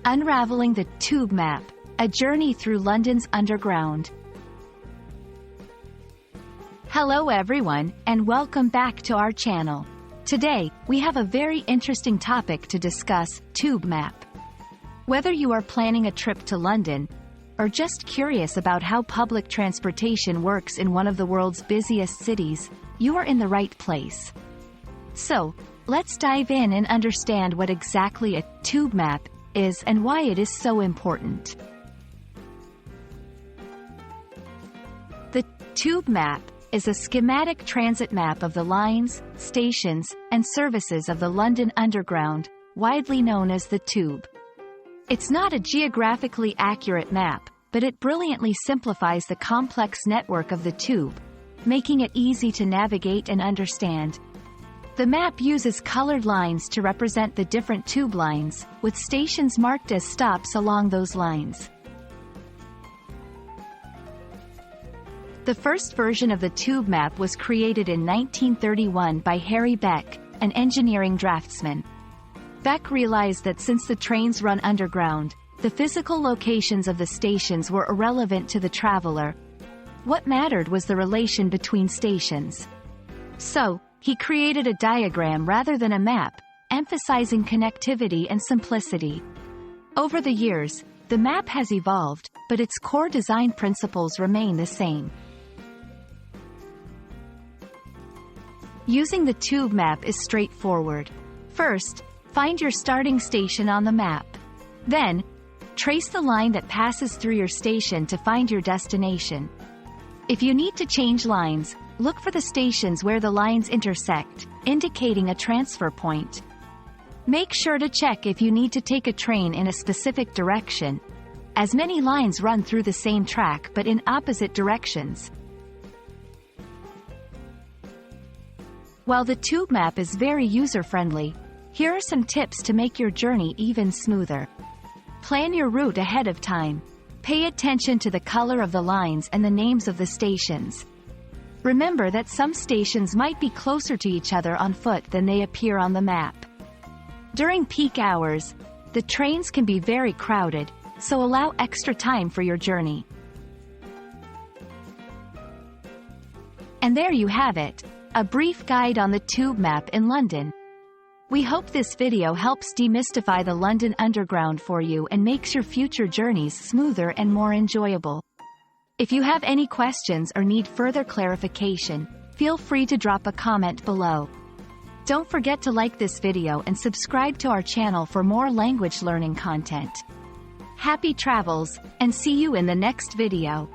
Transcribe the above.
Unraveling the Tube Map, a journey through London's underground. Hello everyone, and welcome back to our channel. Today, we have a very interesting topic to discuss: Tube Map. Whether you are planning a trip to London, or just curious about how public transportation works in one of the world's busiest cities, you are in the right place. So, let's dive in and understand what exactly a tube map is and why it is so important. The tube map is a schematic transit map of the lines, stations, and services of the London Underground, widely known as the Tube. It's not a geographically accurate map, but it brilliantly simplifies the complex network of the Tube, making it easy to navigate and understand. The map uses colored lines to represent the different tube lines, with stations marked as stops along those lines. The first version of the tube map was created in 1931 by Harry Beck, an engineering draftsman. Beck realized that since the trains run underground, the physical locations of the stations were irrelevant to the traveler. What mattered was the relation between stations. So, he created a diagram rather than a map, emphasizing connectivity and simplicity. Over the years, the map has evolved, but its core design principles remain the same. Using the tube map is straightforward. First, find your starting station on the map. Then, trace the line that passes through your station to find your destination. If you need to change lines, look for the stations where the lines intersect, indicating a transfer point. Make sure to check if you need to take a train in a specific direction, as many lines run through the same track but in opposite directions. While the tube map is very user-friendly, here are some tips to make your journey even smoother. Plan your route ahead of time. Pay attention to the color of the lines and the names of the stations. Remember that some stations might be closer to each other on foot than they appear on the map. During peak hours, the trains can be very crowded, so allow extra time for your journey. And there you have it, a brief guide on the tube map in London. We hope this video helps demystify the London Underground for you and makes your future journeys smoother and more enjoyable. If you have any questions or need further clarification, feel free to drop a comment below. Don't forget to like this video and subscribe to our channel for more language learning content. Happy travels, and see you in the next video.